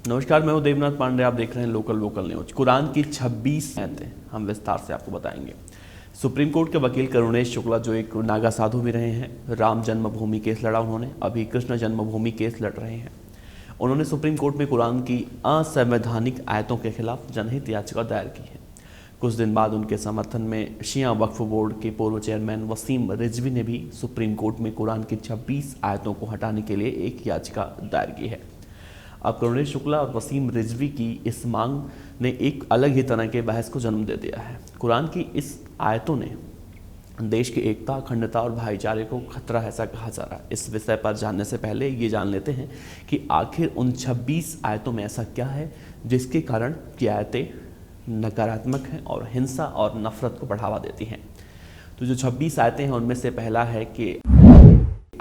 नमस्कार, मैं हूं देवनाथ पांडे। आप देख रहे हैं लोकल वोकल न्यूज। कुरान की 26 आयतें हम विस्तार से आपको बताएंगे। सुप्रीम कोर्ट के वकील करुणेश शुक्ला, जो एक नागा साधु भी रहे हैं, राम जन्मभूमि केस लड़ा उन्होंने, अभी कृष्ण जन्मभूमि केस लड़ रहे हैं। उन्होंने सुप्रीम कोर्ट में कुरान की असंवैधानिक आयतों के खिलाफ जनहित याचिका दायर की है। कुछ दिन बाद उनके समर्थन में शिया वक्फ बोर्ड के पूर्व चेयरमैन वसीम रिजवी ने भी सुप्रीम कोर्ट में कुरान की 26 आयतों को हटाने के लिए एक याचिका दायर की है। अब करुणेश शुक्ला और वसीम रिजवी की इस मांग ने एक अलग ही तरह के बहस को जन्म दे दिया है। कुरान की इस आयतों ने देश की एकता, अखंडता और भाईचारे को खतरा है, ऐसा कहा जा रहा है। इस विषय पर जानने से पहले ये जान लेते हैं कि आखिर उन 26 आयतों में ऐसा क्या है जिसके कारण ये आयतें नकारात्मक हैं और हिंसा और नफरत को बढ़ावा देती हैं। तो जो 26 आयतें हैं उनमें से पहला है कि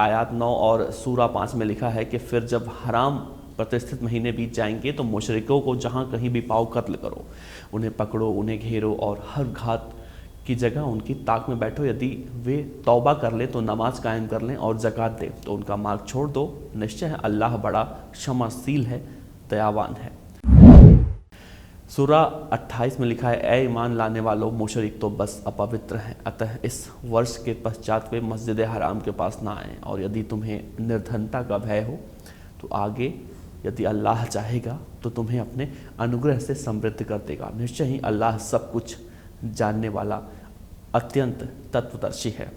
आयत 9 और सूरा 5 में लिखा है कि फिर जब हराम प्रतिष्ठित महीने बीत जाएंगे तो मुशरिकों को जहाँ कहीं भी पाओ कत्ल करो, उन्हें पकड़ो, उन्हें घेरो और हर घात की जगह उनकी ताक में बैठो। यदि वे तौबा कर लें तो नमाज कायम कर लें और ज़कात दें तो उनका मार्ग छोड़ दो। निश्चय है अल्लाह बड़ा क्षमाशील है, दयावान है। सूरा 28 में लिखा है, ए ईमान लाने वालों, मुशरिक तो बस अपवित्र हैं, अतः इस वर्ष के पश्चात वे मस्जिद हराम के पास ना आएँ। और यदि तुम्हें निर्धनता का भय हो तो आगे यदि अल्लाह चाहेगा तो तुम्हें अपने अनुग्रह से समृद्ध कर देगा। निश्चय ही अल्लाह सब कुछ जानने वाला, अत्यंत तत्वदर्शी है।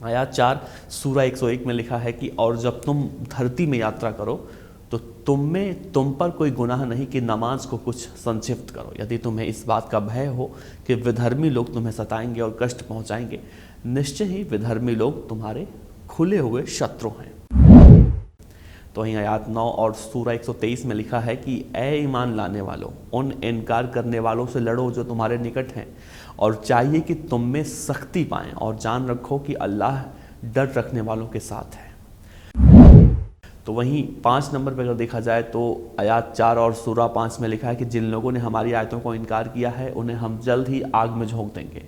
आयत 4 सूरा 101 में लिखा है कि और जब तुम धरती में यात्रा करो तो तुम पर कोई गुनाह नहीं कि नमाज को कुछ संक्षिप्त करो। यदि तुम्हें इस बात का भय हो कि विधर्मी लोग तुम्हें सताएंगे और कष्ट पहुंचाएंगे, निश्चय ही विधर्मी लोग तुम्हारे खुले हुए शत्रु हैं। तो वहीं आयत 9 और सूरा 123 में लिखा है कि ए ईमान लाने वालों, उन इनकार करने वालों से लड़ो जो तुम्हारे निकट हैं, और चाहिए कि तुम में सख्ती पाएं, और जान रखो कि अल्लाह डर रखने वालों के साथ है। तो वहीं 5 नंबर पर अगर देखा जाए तो आयत 4 और सूरा 5 में लिखा है कि जिन लोगों ने हमारी आयतों को इनकार किया है उन्हें हम जल्द ही आग में झोंक देंगे।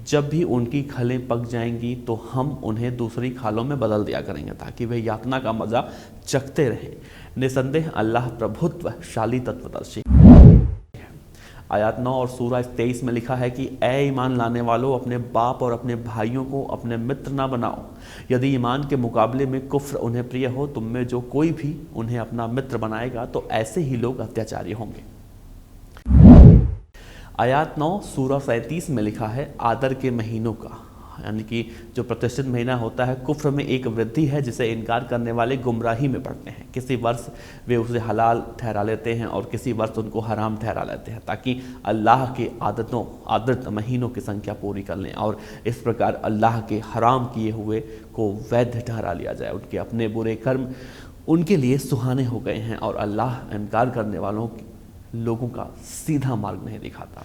जब भी उनकी खलें पक जाएंगी तो हम उन्हें दूसरी खालों में बदल दिया करेंगे ताकि वे यातना का मजा चखते रहें। निसंदेह अल्लाह प्रभुत्वशाली तत्वदर्शी। आयत 9 और सूरा 23 में लिखा है कि ए ईमान लाने वालों, अपने बाप और अपने भाइयों को अपने मित्र ना बनाओ। यदि ईमान के मुकाबले में कुफ्र उन्हें प्रिय हो, तुम में जो कोई भी उन्हें अपना मित्र बनाएगा तो ऐसे ही लोग अत्याचारी होंगे। आयत 9 सूरा 37 में लिखा है आदर के महीनों का, यानी कि जो प्रतिष्ठित महीना होता है, कुफ्र में एक वृद्धि है जिसे इनकार करने वाले गुमराही में पड़ते हैं। किसी वर्ष वे उसे हलाल ठहरा लेते हैं और किसी वर्ष उनको हराम ठहरा लेते हैं ताकि अल्लाह के आदत महीनों की संख्या पूरी कर लें, और इस प्रकार अल्लाह के हराम किए हुए को वैध ठहरा लिया जाए। उनके अपने बुरे कर्म उनके लिए सुहाने हो गए हैं और अल्लाह इनकार करने वालों लोगों का सीधा मार्ग नहीं दिखाता।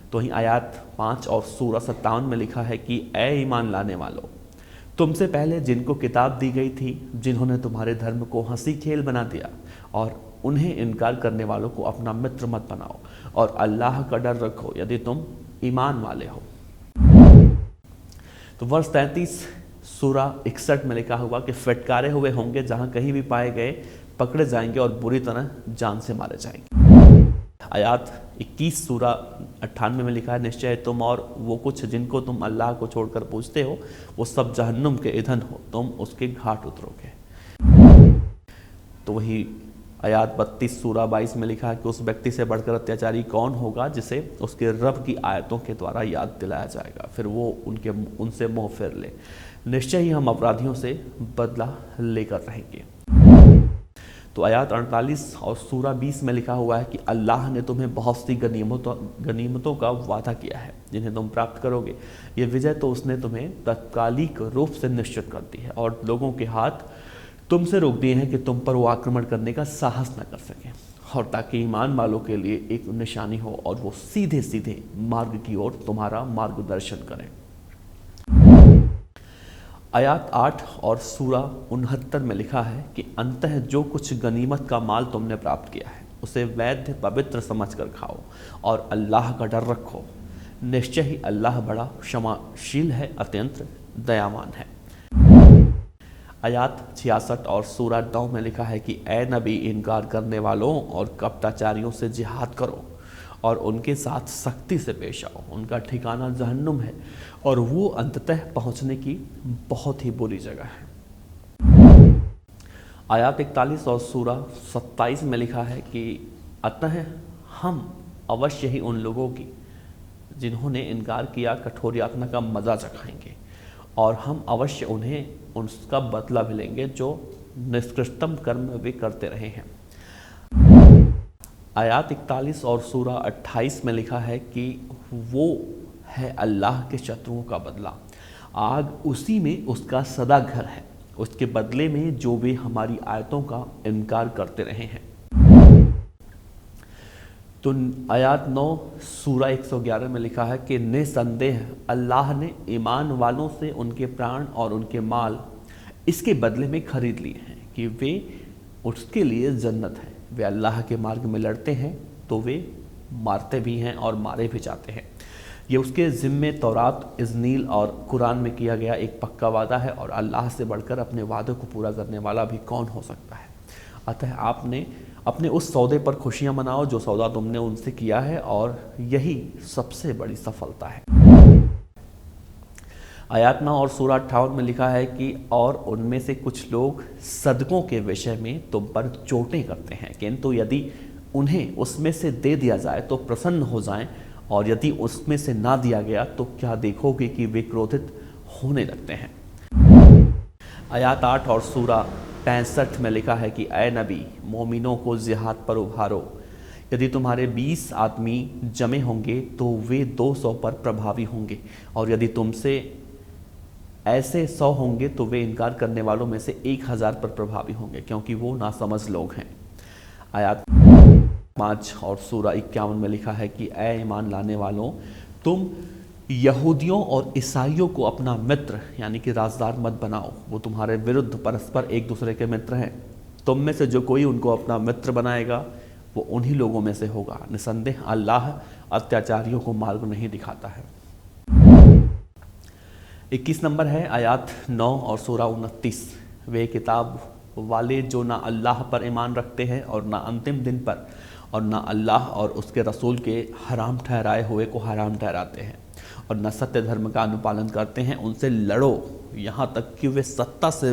तो वहीं आयत 5 और सूरा 57 में लिखा है कि ए ईमान लाने वालों, तुमसे पहले जिनको किताब दी गई थी, जिन्होंने तुम्हारे धर्म को हंसी खेल बना दिया, और उन्हें इनकार करने वालों को अपना मित्र मत बनाओ, और अल्लाह का डर रखो यदि तुम ईमान वाले हो। तो वर्ष 33 सूरा 61 में लिखा हुआ कि फटकारे हुए होंगे, जहां कहीं भी पाए गए पकड़े जाएंगे और बुरी तरह जान से मारे जाएंगे। आयत 21 सूरा 98 में लिखा है, निश्चय तुम और वो कुछ जिनको तुम अल्लाह को छोड़कर पूजते हो, वो सब जहन्नुम के ईंधन हो, तुम उसके घाट उतरोगे। तो वही आयत 32 सूरा 22 में लिखा है कि उस व्यक्ति से बढ़कर अत्याचारी कौन होगा जिसे उसके रब की आयतों के द्वारा याद दिलाया जाएगा, फिर वो उनसे मुंह फेर ले। निश्चय ही हम अपराधियों से बदला लेकर रहेंगे। तो आयत 48 और सूरा 20 में लिखा हुआ है कि अल्लाह ने तुम्हें बहुत सी गनीमतों का वादा किया है जिन्हें तुम प्राप्त करोगे। ये विजय तो उसने तुम्हें तत्कालिक रूप से निश्चित कर दी है, और लोगों के हाथ तुमसे रोक दिए हैं कि तुम पर वो आक्रमण करने का साहस न कर सकें, और ताकि ईमान वालों के लिए एक निशानी हो और वो सीधे सीधे मार्ग की ओर तुम्हारा मार्गदर्शन करें। आयत 8 और सूरा 69 में लिखा है कि अंततः जो कुछ गनीमत का माल तुमने प्राप्त किया है उसे वैध पवित्र समझकर खाओ और अल्लाह का डर रखो। निश्चय ही अल्लाह बड़ा क्षमाशील है, अत्यंत दयावान है। आयात 66 और सूरा 9 में लिखा है कि ए नबी, इनकार करने वालों और कपटाचारियों से जिहाद करो और उनके साथ सख्ती से पेश आओ। उनका ठिकाना जहन्नुम है और वो अंततः पहुंचने की बहुत ही बुरी जगह है। आयात 41 और सूरा 27 में लिखा है कि अतः हम अवश्य ही उन लोगों की जिन्होंने इनकार किया कठोर यातना का मज़ा चखाएंगे और हम अवश्य उन्हें उसका बदला भी लेंगे जो निष्कृष्टतम कर्म वे करते रहे हैं। आयात 41 और सूरा 28 में लिखा है कि वो है अल्लाह के शत्रुओं का बदला, आग उसी में उसका सदा घर है, उसके बदले में जो वे हमारी आयतों का इनकार करते रहे हैं। तो आयात 9 सूरा 111 में लिखा है कि निसंदेह अल्लाह ने ईमान वालों से उनके प्राण और उनके माल इसके बदले में खरीद लिए हैं कि वे उसके लिए जन्नत है। वे अल्लाह के मार्ग में लड़ते हैं तो वे मारते भी हैं और मारे भी जाते हैं। ये उसके ज़िम्मे तौरात, इज़नील और कुरान में किया गया एक पक्का वादा है और अल्लाह से बढ़कर अपने वादे को पूरा करने वाला भी कौन हो सकता है। अतः आपने अपने उस सौदे पर खुशियां मनाओ जो सौदा तुमने उनसे किया है और यही सबसे बड़ी सफलता है। आयात 9 और सूरा 58 में लिखा है कि और उनमें से कुछ लोग सदकों के विषय में तुम पर चोटें करते हैं, किंतु यदि उन्हें उसमें से दे दिया जाए तो प्रसन्न हो जाएं, और यदि उसमें से ना दिया गया तो क्या देखोगे कि वे क्रोधित होने लगते हैं। आयात 8 और सूरा 65 में लिखा है कि ए नबी, मोमिनों को जिहाद पर उभारो। यदि तुम्हारे 20 आदमी जमे होंगे तो वे 200 पर प्रभावी होंगे, और यदि तुमसे ऐसे 100 होंगे तो वे इनकार करने वालों में से 1000 पर प्रभावी होंगे, क्योंकि वो नासमझ लोग हैं। आयात 5 और सूरा 51 में लिखा है कि ए ईमान लाने वालों, तुम यहूदियों और ईसाइयों को अपना मित्र यानी कि राजदार मत बनाओ, वो तुम्हारे विरुद्ध परस्पर एक दूसरे के मित्र हैं। तुम में से जो कोई उनको अपना मित्र बनाएगा वो उन्हीं लोगों में से होगा। निसंदेह अल्लाह अत्याचारियों को मार्ग नहीं दिखाता है। 21 नंबर है आयात 9 और सूरा 29। वे किताब वाले जो ना अल्लाह पर ईमान रखते हैं और ना अंतिम दिन पर और ना अल्लाह और उसके रसूल के हराम ठहराए हुए को हराम ठहराते हैं और न सत्य धर्म का अनुपालन करते हैं, उनसे लड़ो यहाँ तक कि वे सत्ता से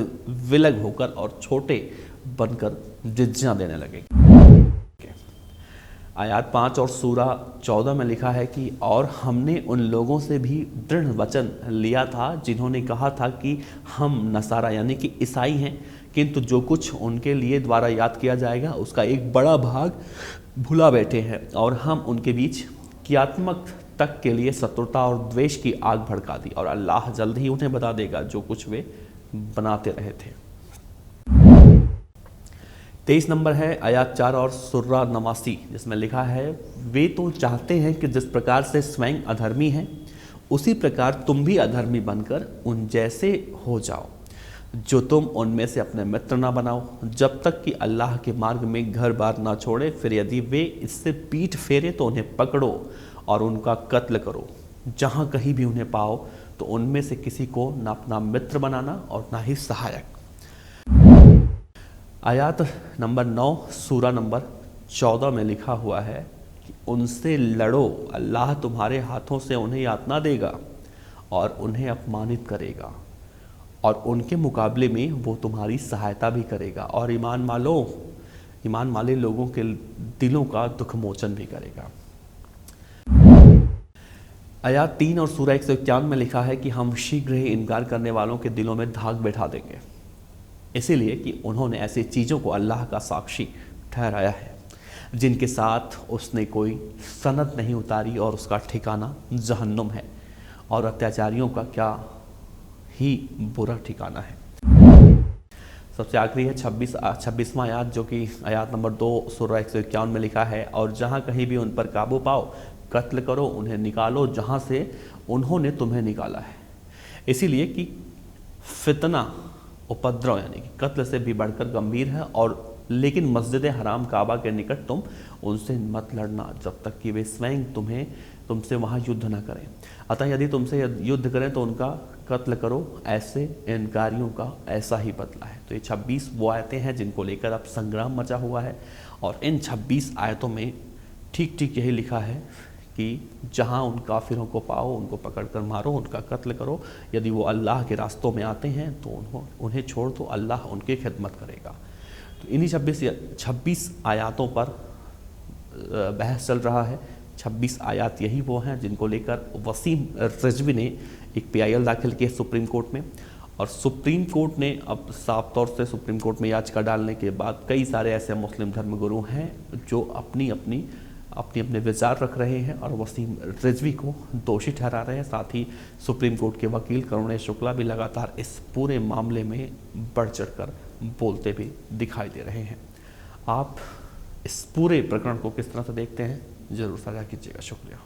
विलग होकर और छोटे बनकर जिज्ञा देने लगे। आयात 5 और सूरा 14 में लिखा है कि और हमने उन लोगों से भी दृढ़ वचन लिया था जिन्होंने कहा था कि हम नसारा यानी कि ईसाई हैं, किंतु जो कुछ उनके लिए द्वारा याद किया जाएगा उसका एक बड़ा भाग भुला बैठे हैं, और हम उनके बीच क्रियात्मक तक के लिए शत्रुता और द्वेष की आग भड़का दी, और अल्लाह जल्द ही उन्हें बता देगा जो कुछ वे बनाते रहे थे। 23 नंबर है आयात 4 और सूरा 89, जिसमें लिखा है वे तो चाहते हैं कि जिस प्रकार से स्वयं अधर्मी हैं उसी प्रकार तुम भी अधर्मी बनकर उन जैसे हो जाओ, जो तुम उनमें से अपने मित्र ना बनाओ जब तक कि अल्लाह के मार्ग में घर बार ना छोड़े। फिर यदि वे इससे पीठ फेरे तो उन्हें पकड़ो और उनका कत्ल करो। जहाँ कहीं भी उन्हें पाओ तो उनमें से किसी को ना अपना मित्र बनाना और ना ही सहायक। आयात नंबर 9 सूरा नंबर 14 में लिखा हुआ है कि उनसे लड़ो, अल्लाह तुम्हारे हाथों से उन्हें यातना देगा और उन्हें अपमानित करेगा, और उनके मुकाबले में वो तुम्हारी सहायता भी करेगा, और ईमान वाले लोगों के दिलों का दुखमोचन भी करेगा। आयात 3 और सूरा 151 में लिखा है कि हम शीघ्र ही इनकार करने वालों के दिलों में धाक बैठा देंगे, इसीलिए कि उन्होंने ऐसी चीज़ों को अल्लाह का साक्षी ठहराया है जिनके साथ उसने कोई सनद नहीं उतारी, और उसका ठिकाना जहन्नुम है, और अत्याचारियों का क्या ही बुरा ठिकाना है। सबसे आखिरी है 26वां आयात, जो कि आयात नंबर 2 सूरा 151 में लिखा है और जहाँ कहीं भी उन पर काबू पाओ कत्ल करो, उन्हें निकालो जहाँ से उन्होंने तुम्हें निकाला है, इसीलिए कि फितना उपद्रव यानी कि कत्ल से भी बढ़कर गंभीर है। और लेकिन मस्जिद हराम काबा के निकट तुम उनसे मत लड़ना जब तक कि वे स्वयं तुम्हें तुमसे वहाँ युद्ध ना करें। अतः यदि तुमसे युद्ध करें तो उनका कत्ल करो, ऐसे इनकारियों का ऐसा ही बदला है। तो ये 26 वो आयतें हैं जिनको लेकर अब संग्राम मचा हुआ है, और इन 26 आयतों में ठीक ठीक यही लिखा है कि जहाँ उन काफिरों को पाओ उनको पकड़कर मारो, उनका कत्ल करो। यदि वो अल्लाह के रास्तों में आते हैं तो उन्हें छोड़ दो, अल्लाह उनकी खिदमत करेगा। तो इन्हीं 26 आयातों पर बहस चल रहा है। 26 आयात यही वो हैं जिनको लेकर वसीम रिजवी ने एक PIL दाखिल किया सुप्रीम कोर्ट में, और सुप्रीम कोर्ट ने अब साफ तौर से सुप्रीम कोर्ट में याचिका डालने के बाद कई सारे ऐसे मुस्लिम धर्मगुरु हैं जो अपने विचार रख रहे हैं और वसीम रिजवी को दोषी ठहरा रहे हैं। साथ ही सुप्रीम कोर्ट के वकील करुणेश शुक्ला भी लगातार इस पूरे मामले में बढ़ चढ़कर बोलते भी दिखाई दे रहे हैं। आप इस पूरे प्रकरण को किस तरह से देखते हैं, जरूर साझा कीजिएगा। शुक्रिया।